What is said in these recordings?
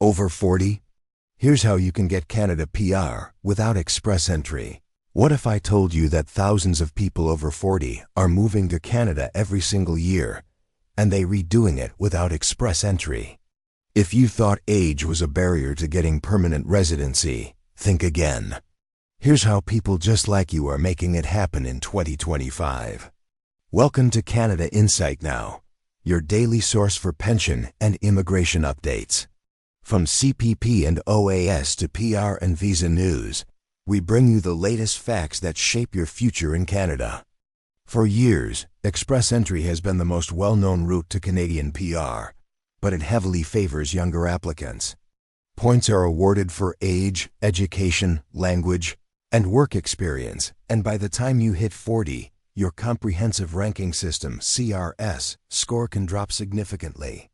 Over 40? Here's how you can get Canada PR without express entry. What if I told you that thousands of people over 40 are moving to Canada every single year, and they redoing it without express entry? If you thought age was a barrier to getting permanent residency, think again. Here's how people just like you are making it happen in 2025. Welcome to Canada Insight Now, your daily source for pension and immigration updates. From CPP and OAS to PR and visa news, we bring you the latest facts that shape your future in Canada. For years, express entry has been the most well-known route to Canadian PR, but it heavily favors younger applicants. Points are awarded for age, education, language, and work experience, and by the time you hit 40, your comprehensive ranking system (CRS) score can drop significantly.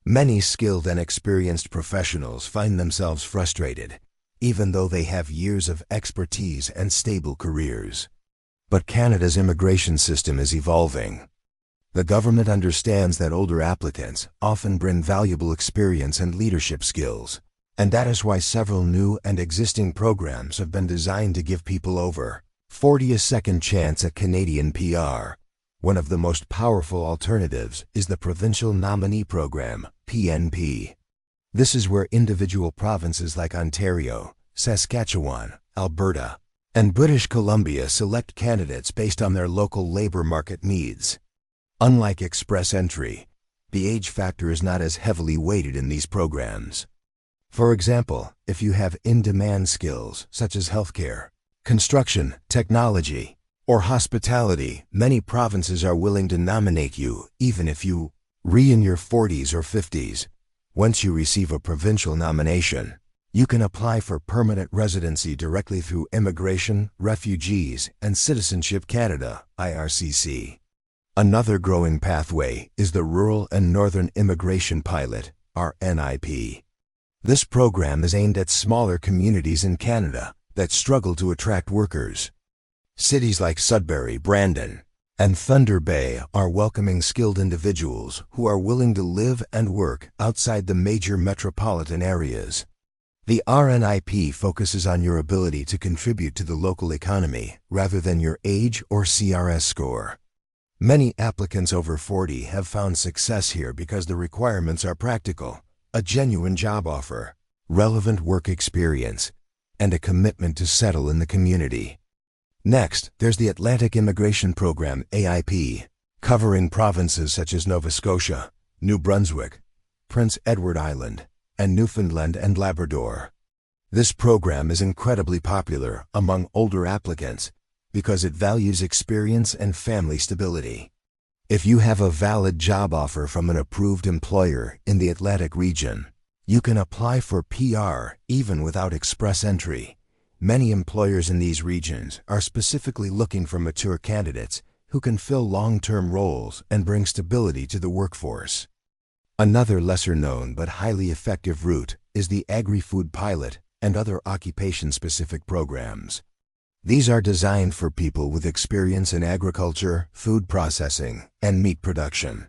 Many skilled and experienced professionals find themselves frustrated, even though they have years of expertise and stable careers. But Canada's immigration system is evolving. The government understands that older applicants often bring valuable experience and leadership skills, and that is why several new and existing programs have been designed to give people over 40 a second chance at Canadian PR. One of the most powerful alternatives is the Provincial Nominee Program, PNP. This is where individual provinces like Ontario, Saskatchewan, Alberta, and British Columbia select candidates based on their local labor market needs. Unlike express entry, the age factor is not as heavily weighted in these programs. For example, if you have in-demand skills such as healthcare, construction, technology, or hospitality, many provinces are willing to nominate you even if you are in your 40s or 50s. Once you receive a provincial nomination, you can apply for permanent residency directly through Immigration, Refugees, and Citizenship Canada, IRCC. Another growing pathway is the Rural and Northern Immigration Pilot, RNIP. This program is aimed at smaller communities in Canada that struggle to attract workers. Cities like Sudbury, Brandon, and Thunder Bay are welcoming skilled individuals who are willing to live and work outside the major metropolitan areas. The RNIP focuses on your ability to contribute to the local economy rather than your age or CRS score. Many applicants over 40 have found success here because the requirements are practical: a genuine job offer, relevant work experience, and a commitment to settle in the community. Next, there's the Atlantic Immigration Program, AIP, covering provinces such as Nova Scotia, New Brunswick, Prince Edward Island, and Newfoundland and Labrador. This program is incredibly popular among older applicants because it values experience and family stability. If you have a valid job offer from an approved employer in the Atlantic region, you can apply for PR even without express entry. Many employers in these regions are specifically looking for mature candidates who can fill long-term roles and bring stability to the workforce. Another lesser-known but highly effective route is the Agri-Food Pilot and other occupation-specific programs. These are designed for people with experience in agriculture, food processing, and meat production.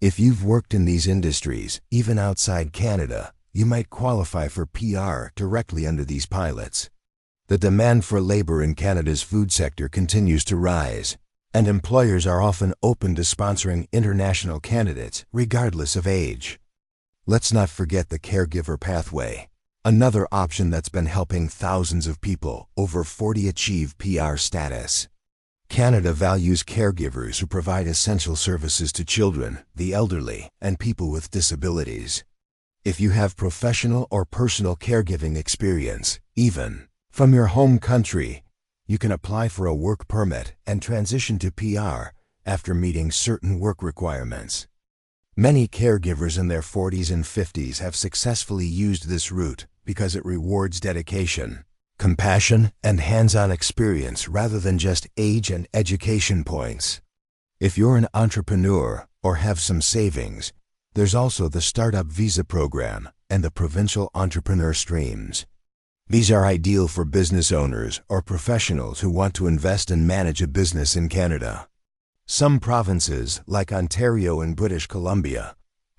If you've worked in these industries, even outside Canada, you might qualify for PR directly under these pilots. The demand for labor in Canada's food sector continues to rise, and employers are often open to sponsoring international candidates regardless of age. Let's not forget the caregiver pathway, another option that's been helping thousands of people over 40 achieve PR status. Canada values caregivers who provide essential services to children, the elderly, and people with disabilities. If you have professional or personal caregiving experience, even from your home country, you can apply for a work permit and transition to PR after meeting certain work requirements. Many caregivers in their 40s and 50s have successfully used this route because it rewards dedication, compassion, and hands-on experience rather than just age and education points. If you're an entrepreneur or have some savings, there's also the Startup Visa Program and the Provincial Entrepreneur Streams. These are ideal for business owners or professionals who want to invest and manage a business in Canada. Some provinces, like Ontario and British Columbia,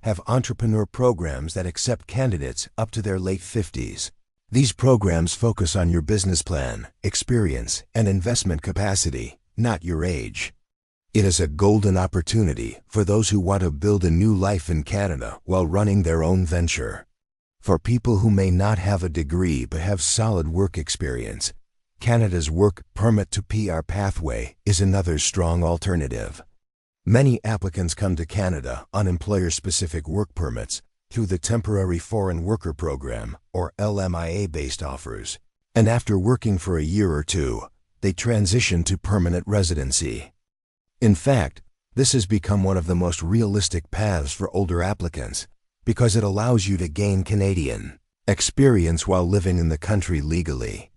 have entrepreneur programs that accept candidates up to their late 50s. These programs focus on your business plan, experience, and investment capacity, not your age. It is a golden opportunity for those who want to build a new life in Canada while running their own venture. For people who may not have a degree but have solid work experience, Canada's Work Permit to PR pathway is another strong alternative. Many applicants come to Canada on employer-specific work permits through the Temporary Foreign Worker Program, or LMIA-based offers, and after working for a year or two, they transition to permanent residency. In fact, this has become one of the most realistic paths for older applicants because it allows you to gain Canadian experience while living in the country legally.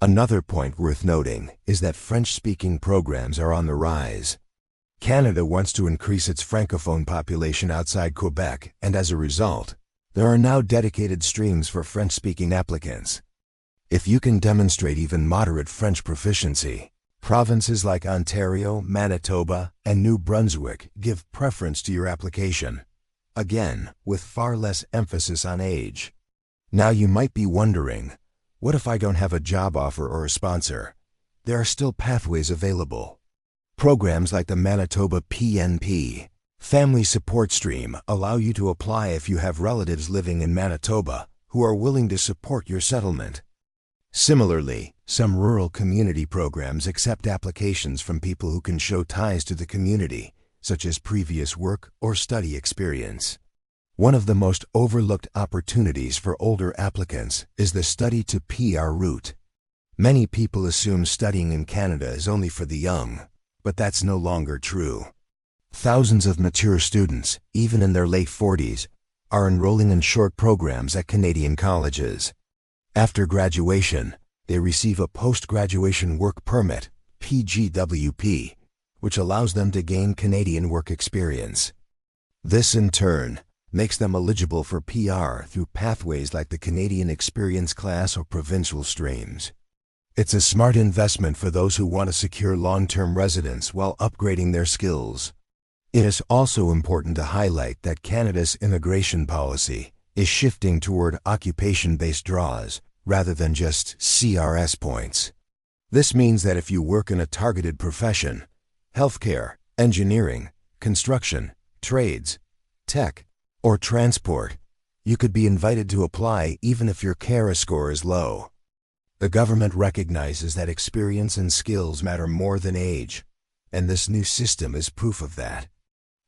Another point worth noting is that French-speaking programs are on the rise. Canada wants to increase its francophone population outside Quebec, and as a result, there are now dedicated streams for French-speaking applicants. If you can demonstrate even moderate French proficiency, provinces like Ontario, Manitoba, and New Brunswick give preference to your application, again, with far less emphasis on age. Now you might be wondering, what if I don't have a job offer or a sponsor? There are still pathways available. Programs like the Manitoba PNP, Family Support Stream, allow you to apply if you have relatives living in Manitoba who are willing to support your settlement. Similarly, some rural community programs accept applications from people who can show ties to the community, such as previous work or study experience. One of the most overlooked opportunities for older applicants is the study to PR route. Many people assume studying in Canada is only for the young, but that's no longer true. Thousands of mature students, even in their late 40s, are enrolling in short programs at Canadian colleges. After graduation, they receive a post-graduation work permit, PGWP, which allows them to gain Canadian work experience. This, in turn, makes them eligible for PR through pathways like the Canadian Experience Class or provincial streams. It's a smart investment for those who want to secure long-term residence while upgrading their skills. It is also important to highlight that Canada's immigration policy is shifting toward occupation-based draws rather than just CRS points. This means that if you work in a targeted profession, healthcare, engineering, construction, trades, tech, or transport, you could be invited to apply even if your CARA score is low. The government recognizes that experience and skills matter more than age, and this new system is proof of that.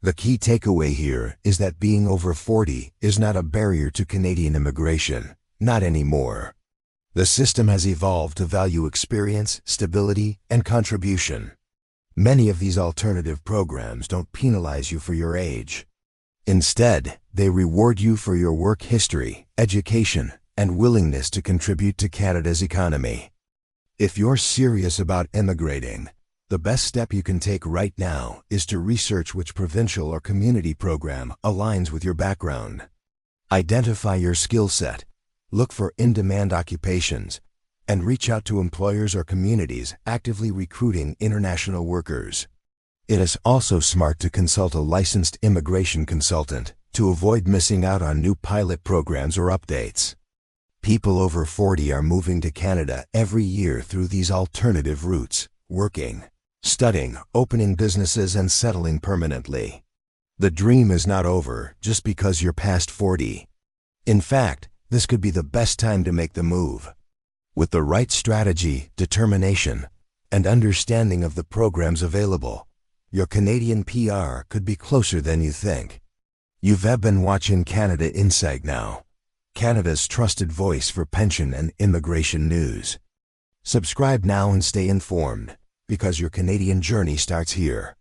The key takeaway here is that being over 40 is not a barrier to Canadian immigration, not anymore. The system has evolved to value experience, stability, and contribution. Many of these alternative programs don't penalize you for your age. Instead, they reward you for your work history, education, and willingness to contribute to Canada's economy. If you're serious about immigrating, the best step you can take right now is to research which provincial or community program aligns with your background. Identify your skill set, look for in-demand occupations, and reach out to employers or communities actively recruiting international workers. It is also smart to consult a licensed immigration consultant to avoid missing out on new pilot programs or updates. People over 40 are moving to Canada every year through these alternative routes, working, studying, opening businesses, and settling permanently. The dream is not over just because you're past 40. In fact, this could be the best time to make the move. With the right strategy, determination, and understanding of the programs available, your Canadian PR could be closer than you think. You've been watching Canada Insight Now, Canada's trusted voice for pension and immigration news. Subscribe now and stay informed, because your Canadian journey starts here.